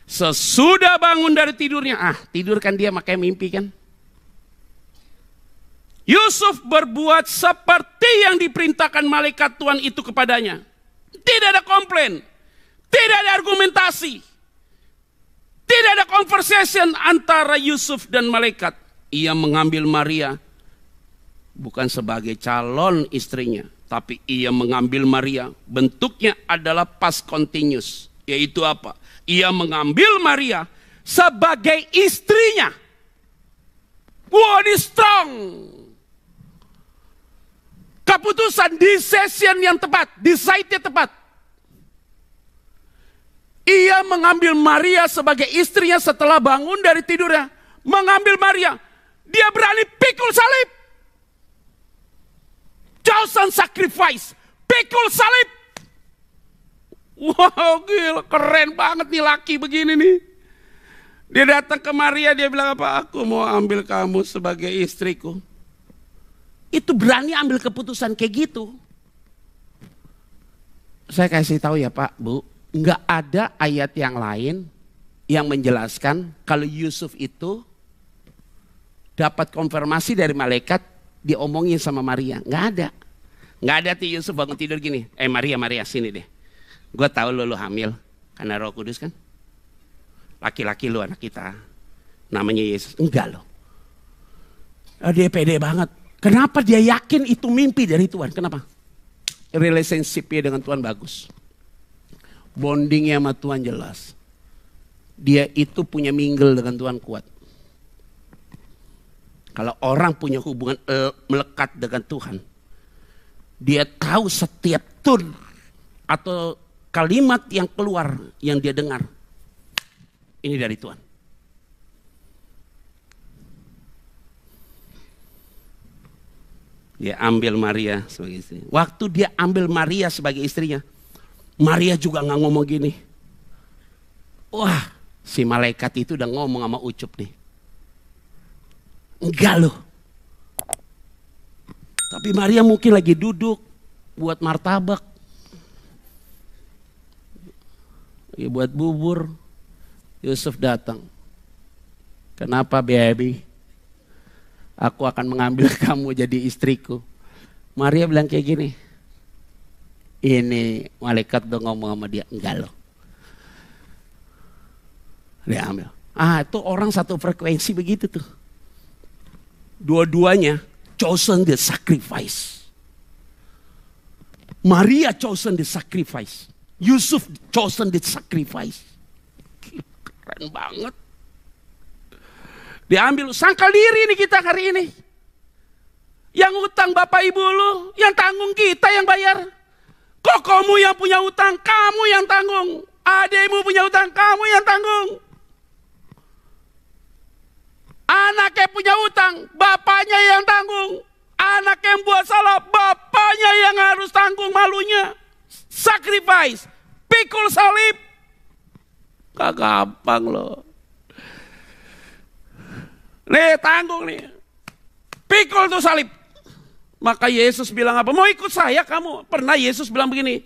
Speaker 1: Sesudah bangun dari tidurnya, tidur kan dia makanya mimpi kan. Yusuf berbuat seperti yang diperintahkan malaikat Tuhan itu kepadanya. Tidak ada komplain, tidak ada argumentasi, tidak ada conversation antara Yusuf dan malaikat. Ia mengambil Maria bukan sebagai calon istrinya, tapi ia mengambil Maria. Bentuknya adalah past continuous, yaitu apa? Ia mengambil Maria sebagai istrinya. Wah, ini strong. Keputusan, decision yang tepat, decide-nya tepat. Ia mengambil Maria sebagai istrinya setelah bangun dari tidurnya. Mengambil Maria. Dia berani pikul salib. Chosen sacrifice. Pikul salib. Wow, gila, keren banget nih laki begini nih. Dia datang ke Maria, dia bilang apa? Aku mau ambil kamu sebagai istriku. Itu berani ambil keputusan kayak gitu. Saya kasih tahu ya Pak, Bu. Nggak ada ayat yang lain yang menjelaskan kalau Yusuf itu dapat konfirmasi dari malaikat diomongin sama Maria. Nggak ada. Nggak ada tuh Yusuf bangun tidur gini. Maria sini deh. Gue tahu lu hamil karena Roh Kudus kan. Laki-laki lu anak kita. Namanya Yesus. Enggak loh. Dia pede banget. Kenapa dia yakin itu mimpi dari Tuhan? Kenapa? Relationship-nya dengan Tuhan bagus. Bondingnya sama Tuhan jelas. Dia itu punya mingle dengan Tuhan kuat. Kalau orang punya hubungan melekat dengan Tuhan, dia tahu setiap tun atau kalimat yang keluar yang dia dengar, ini dari Tuhan. Dia ambil Maria sebagai istri. Waktu dia ambil Maria sebagai istrinya, Maria juga nggak ngomong gini. Wah, si malaikat itu udah ngomong sama Ucup nih. Enggak loh. Tapi Maria mungkin lagi duduk buat martabak. Lagi buat bubur. Yusuf datang. Kenapa baby? Aku akan mengambil kamu jadi istriku. Maria bilang kayak gini. Ini malaikat udah ngomong sama dia. Enggak loh. Dia ambil. Itu orang satu frekuensi begitu tuh. Dua-duanya chosen the sacrifice. Maria chosen the sacrifice. Yusuf chosen the sacrifice. Keren banget. Diambil, sangkal diri nih kita hari ini. Yang utang bapak ibu lu, yang tanggung kita yang bayar. Kok kamu yang punya utang, kamu yang tanggung. Adekmu punya utang, kamu yang tanggung. Anaknya punya utang, bapaknya yang tanggung. Anak yang buat salah, bapaknya yang harus tanggung malunya. Sacrifice, pikul salib. Gak gampang loh. Nih tanggung nih. Pikul tuh salib. Maka Yesus bilang apa? Mau ikut saya kamu? Pernah Yesus bilang begini.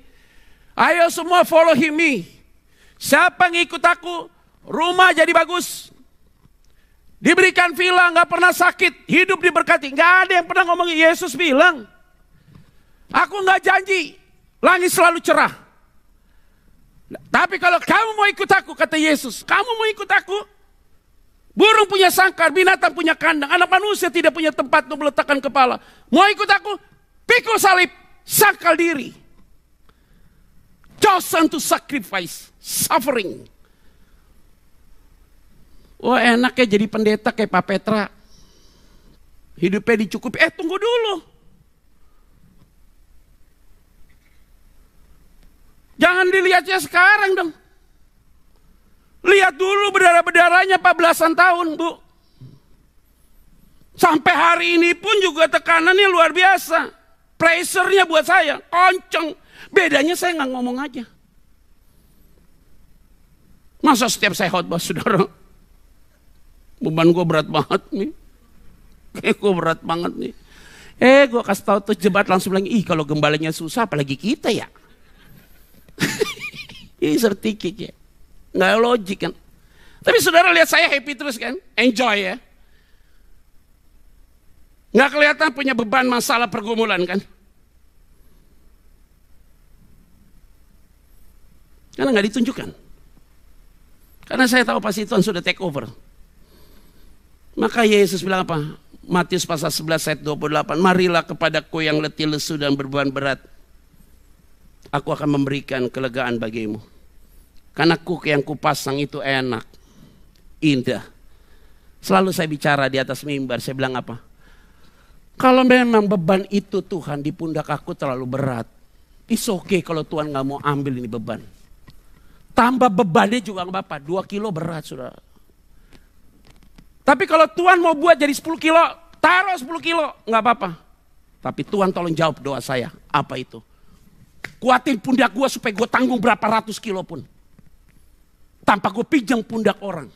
Speaker 1: Ayo semua follow me. Siapa yang ikut aku, rumah jadi bagus. Diberikan villa, gak pernah sakit. Hidup diberkati. Gak ada yang pernah ngomongin. Yesus bilang. Aku gak janji. Langit selalu cerah. Tapi kalau kamu mau ikut aku, kata Yesus. Kamu mau ikut aku. Burung punya sangkar, binatang punya kandang. Anak manusia tidak punya tempat untuk meletakkan kepala. Mau ikut aku? Pikul salib, sangkal diri. Chosen to sacrifice, suffering. Wah enaknya jadi pendeta kayak Pak Petra. Hidupnya dicukupi. Tunggu dulu. Jangan dilihatnya sekarang dong. Lihat dulu berdarah-berdarahnya 14-an tahun, Bu. Sampai hari ini pun juga tekanannya luar biasa. Pressure-nya buat saya, kenceng. Bedanya saya nggak ngomong aja. Masa setiap saya khotbah, saudara, beban gue berat banget nih. Gue berat banget nih. Gue kasih tahu tuh jebat langsung bilang, kalau gembalanya susah, apalagi kita ya. Ini sertikik ya. Nggak logik kan. Tapi saudara lihat saya happy terus kan. Enjoy ya. Nggak kelihatan punya beban masalah pergumulan kan. Karena nggak ditunjukkan. Karena saya tahu pasti Tuhan sudah take over. Maka Yesus bilang apa? Matius pasal 11 ayat 28. Marilah kepadaku yang letih lesu dan berbeban berat. Aku akan memberikan kelegaan bagimu. Karena kuk yang kupasang itu enak. indah. Selalu saya bicara di atas mimbar, saya bilang apa? Kalau memang beban itu Tuhan di pundak aku terlalu berat, it's okay kalau Tuhan gak mau ambil ini beban. Tambah bebannya juga gak apa-apa, 2 kilo berat sudah. Tapi kalau Tuhan mau buat jadi 10 kilo, taruh 10 kilo, gak apa-apa. Tapi Tuhan tolong jawab doa saya, apa itu? Kuatin pundak gue supaya gue tanggung berapa ratus kilo pun. Tanpa gue pinjam pundak orang.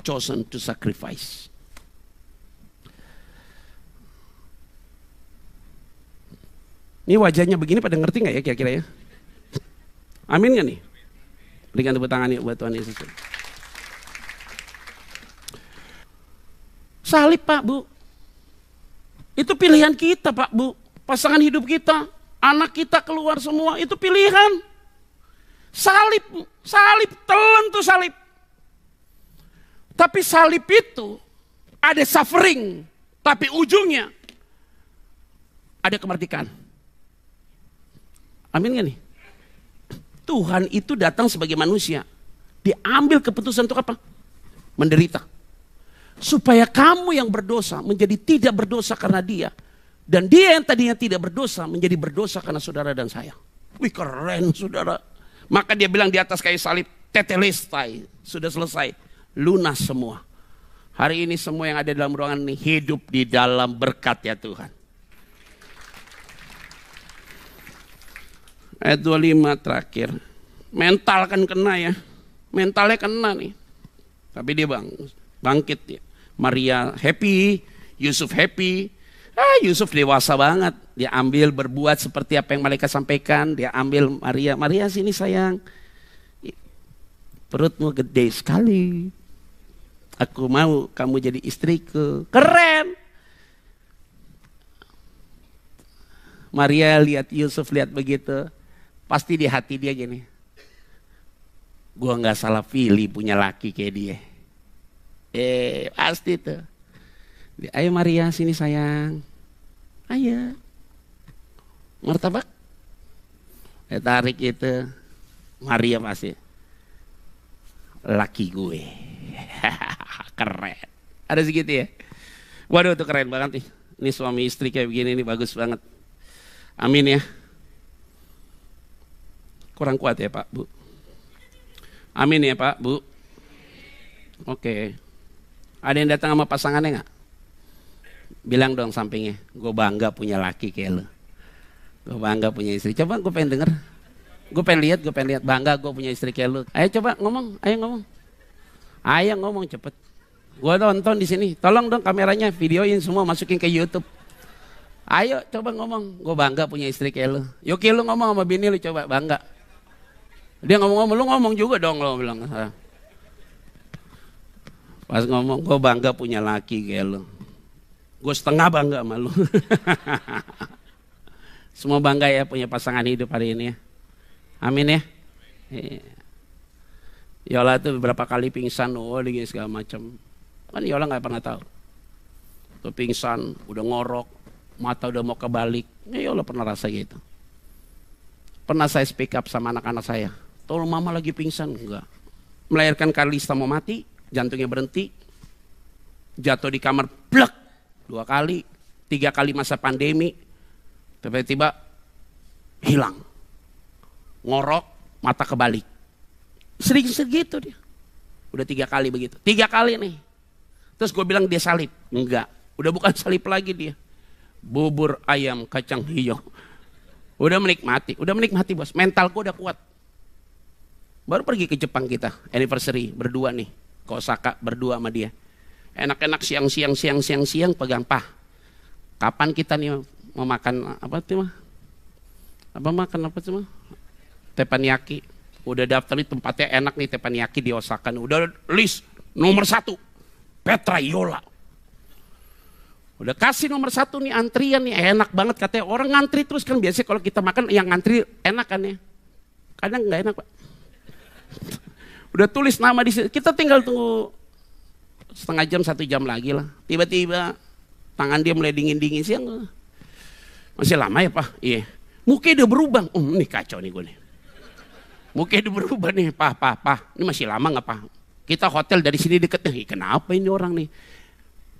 Speaker 1: Chosen to sacrifice. Ini wajahnya begini pada ngerti gak ya kira-kira ya? Amin gak nih? Berikan tepuk tangan yuk buat Tuhan Yesus. Salib Pak Bu. Itu pilihan kita Pak Bu. Pasangan hidup kita. Anak kita keluar semua. Itu pilihan. Salib. Salib. Telan tuh salib. Tapi salib itu ada suffering. Tapi ujungnya ada kemerdekaan. Amin gak nih? Tuhan itu datang sebagai manusia. Diambil keputusan untuk apa? Menderita. Supaya kamu yang berdosa menjadi tidak berdosa karena dia. Dan dia yang tadinya tidak berdosa menjadi berdosa karena saudara dan saya. Wih keren saudara. Maka dia bilang di atas kayu salib, tetelestai. Sudah selesai. Lunas semua. Hari ini semua yang ada dalam ruangan ini hidup di dalam berkat ya Tuhan. Ayat 25 terakhir. Mental kan kena ya. Mentalnya kena nih. Tapi dia bangkit ya. Maria happy. Yusuf happy. Yusuf dewasa banget. Dia ambil berbuat seperti apa yang malaikat sampaikan. Dia ambil Maria. Maria sini sayang. Perutmu gede sekali. Aku mau kamu jadi istriku. Keren. Maria lihat Yusuf lihat begitu. Pasti di hati dia gini. Gua gak salah pilih punya laki kayak dia. Pasti tuh. Ayo Maria sini sayang. Ayo. Martabak. Tarik itu. Maria pasti. Laki gue. Keren. Ada segitu ya. Waduh itu keren banget nih. Ini suami istri kayak begini ini bagus banget. Amin ya. Kurang kuat ya Pak, Bu. Amin ya Pak, Bu. Oke. Ada yang datang sama pasangannya gak? Bilang dong sampingnya, gue bangga punya laki kayak lo. Gue bangga punya istri. Coba gue pengen denger. Gue pengen lihat. Bangga gue punya istri kayak lo. Ayo coba ngomong, ayo ngomong. Ayo ngomong cepet. Gue nonton di sini. Tolong dong kameranya, videoin semua, masukin ke YouTube. Ayo coba ngomong, gue bangga punya istri kayak lo. Yoki lu ngomong sama bini lu coba, bangga. Dia ngomong-ngomong, lu ngomong juga dong lo bilang. Pas ngomong, gue bangga punya laki kayak lo. Gue setengah bangga sama lu. Semua bangga ya punya pasangan hidup hari ini ya. Amin ya. Yola tuh beberapa kali pingsan, segala macam. Kan Yola nggak pernah tahu. Tuh pingsan, udah ngorok, mata udah mau kebalik. Ya Yola pernah rasa gitu. Pernah saya speak up sama anak-anak saya. Tolong mama lagi pingsan, enggak. Melahirkan Karlista mau mati, jantungnya berhenti. Jatuh di kamar, blek. 2 kali, 3 kali masa pandemi. Tiba-tiba hilang. Ngorok, mata kebalik. Sering segitu dia. Udah 3 kali begitu. 3 kali nih. Terus gue bilang dia salib. Enggak. Udah bukan salib lagi dia. Bubur ayam kacang hijau. Udah menikmati bos. Mental gue udah kuat. Baru pergi ke Jepang kita. Anniversary berdua nih. Ke Osaka berdua sama dia. Enak-enak siang pegang pah. Kapan kita nih mau makan apa tuh mah? Apa tuh mah? Teppanyaki. Udah daftar di tempatnya enak nih teppanyaki di Osaka. Udah list nomor 1 Petra Yola. Udah kasih nomor 1 nih antrian nih enak banget katanya orang ngantri terus kan biasanya kalau kita makan yang ngantri enak kan ya. Kadang nggak enak Pak. Udah tulis nama di situ. Kita tinggal tunggu setengah jam 1 jam lagi lah. Tiba-tiba tangan dia mulai dingin siang. Masih lama ya Pak? Iya. Mukanya udah berubah. Nih kacau nih gue nih. Mungkin dia berubah nih, Pak, ini masih lama nggak Pak? Kita hotel dari sini deket nih, kenapa ini orang nih?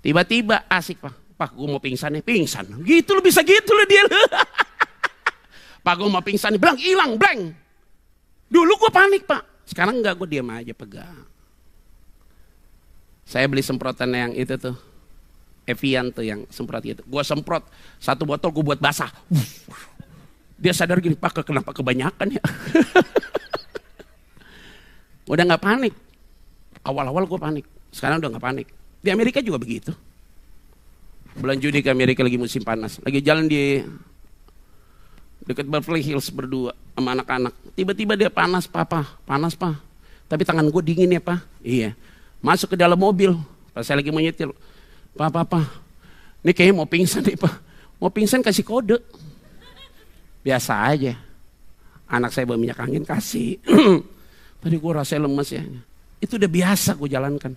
Speaker 1: Tiba-tiba asik Pak, gue mau pingsan nih, pingsan. Gitu loh, bisa gitu loh dia. Pak, gue mau pingsan nih, hilang, blank. Dulu gue panik Pak, sekarang enggak, gue diam aja pegang. Saya beli semprotan yang itu tuh, Evian tuh yang semprot itu. Gue semprot, 1 botol gue buat basah. Dia sadar gini, Pak kenapa kebanyakan ya? Udah gak panik. Awal-awal gue panik, sekarang udah gak panik. Di Amerika juga begitu. Bulan Juni ke Amerika lagi musim panas. Lagi jalan di dekat Beverly Hills berdua sama anak-anak. Tiba-tiba dia panas Pak. Tapi tangan gue dingin ya Pak. Iya. Masuk ke dalam mobil. Pas saya lagi mau nyetir. Pak. Ini kayaknya mau pingsan nih Pak. Mau pingsan kasih kode. Biasa aja. Anak saya bawa minyak angin kasih. Tadi gue rasa lemes ya. Itu udah biasa gue jalankan.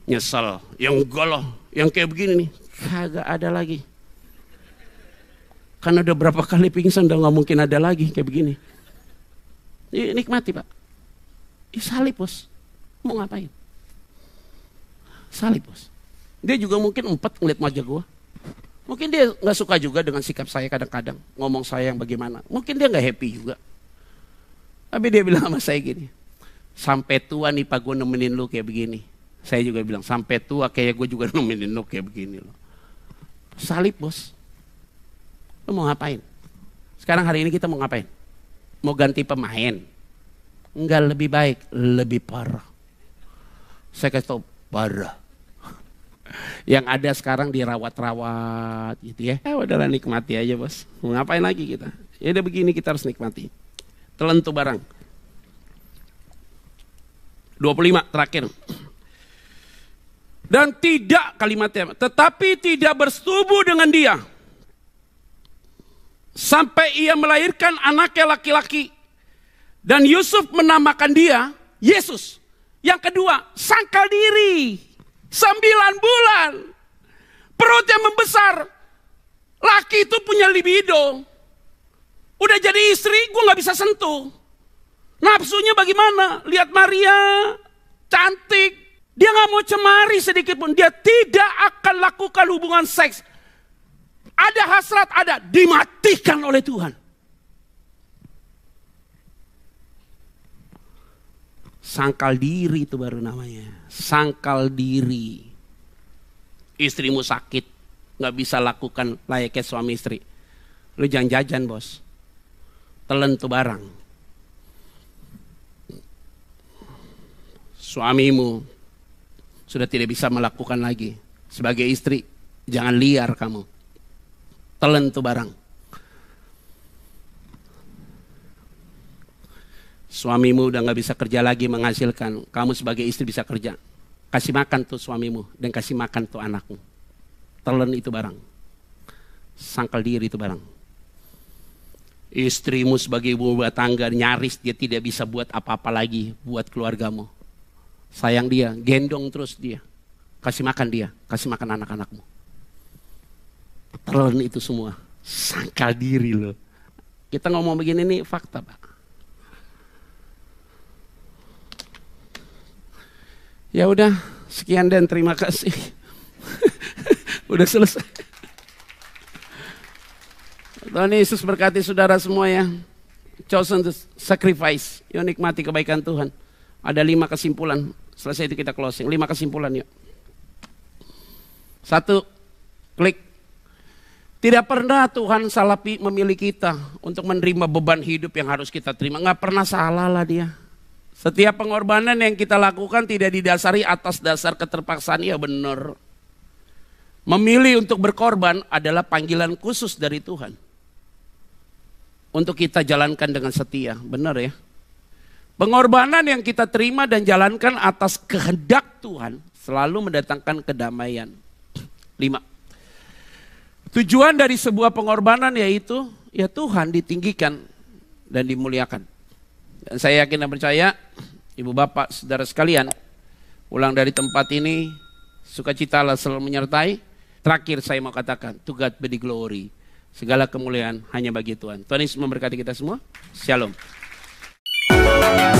Speaker 1: Nyesel. Yang enggak loh. Yang kayak begini nih. Kagak ada lagi. Karena udah berapa kali pingsan udah gak mungkin ada lagi kayak begini. Nikmati Pak. Salib bos. Mau ngapain? Salib bos. Dia juga mungkin ngeliat wajah gue. Mungkin dia gak suka juga dengan sikap saya kadang-kadang. Ngomong saya yang bagaimana. Mungkin dia gak happy juga. Tapi dia bilang sama saya gini. Sampai tua nih Pak gue nemenin lu kayak begini. Saya juga bilang sampai tua kayak gue juga nemenin lu kayak begini loh. Salib bos. Lu mau ngapain? Sekarang hari ini kita mau ngapain? Mau ganti pemain? Enggak, lebih baik, lebih parah. Saya kasih tau, parah. Yang ada sekarang dirawat-rawat gitu ya. Udahlah nikmati aja bos. Mau ngapain lagi kita? Ya udah begini kita harus nikmati. Telan tuh barang. 25 terakhir. Dan tidak kalimatnya, tetapi tidak bersetubuh dengan dia. Sampai ia melahirkan anaknya laki-laki. Dan Yusuf menamakan dia Yesus. Yang kedua, sangkal diri. 9 bulan. Perutnya membesar. Laki itu punya libido. Udah jadi istri, gue gak bisa sentuh. Nafsunya bagaimana? Lihat Maria, cantik. Dia gak mau cemari sedikit pun. Dia tidak akan lakukan hubungan seks. Ada hasrat, ada. Dimatikan oleh Tuhan. Sangkal diri itu baru namanya. Sangkal diri. Istrimu sakit. Gak bisa lakukan layaknya suami istri. Lu jangan jajan bos. Telan tuh barang. Suamimu sudah tidak bisa melakukan lagi. Sebagai istri, jangan liar kamu. Telan tuh barang. Suamimu udah gak bisa kerja lagi menghasilkan. Kamu sebagai istri bisa kerja. Kasih makan tuh suamimu dan kasih makan tuh anakmu. Telan itu barang. Sangkal diri itu barang. Istrimu sebagai ibu rumah tangga nyaris dia tidak bisa buat apa-apa lagi buat keluargamu. Sayang dia, gendong terus dia. Kasih makan dia, kasih makan anak-anakmu. Telan itu semua. Sangkal diri loh. Kita ngomong begini nih fakta Pak. Ya udah, sekian dan terima kasih. Udah selesai. Tuhan Yesus berkati saudara semua ya. Chosen to sacrifice. Yuk nikmati kebaikan Tuhan. Ada 5 kesimpulan. Selesai itu kita closing. 5 kesimpulan yuk. 1, klik. Tidak pernah Tuhan salah memilih kita untuk menerima beban hidup yang harus kita terima. Nggak pernah salah lah dia. Setiap pengorbanan yang kita lakukan tidak didasari atas dasar keterpaksaan. Ya benar. Memilih untuk berkorban adalah panggilan khusus dari Tuhan. Untuk kita jalankan dengan setia. Benar ya. Pengorbanan yang kita terima dan jalankan atas kehendak Tuhan selalu mendatangkan kedamaian. 5. Tujuan dari sebuah pengorbanan yaitu ya Tuhan ditinggikan dan dimuliakan. Dan saya yakin dan percaya ibu bapak saudara sekalian pulang dari tempat ini sukacita Allah selalu menyertai. Terakhir saya mau katakan, to God be the glory. Segala kemuliaan hanya bagi Tuhan. Tuhan Yesus memberkati kita semua. Shalom. Tuhan.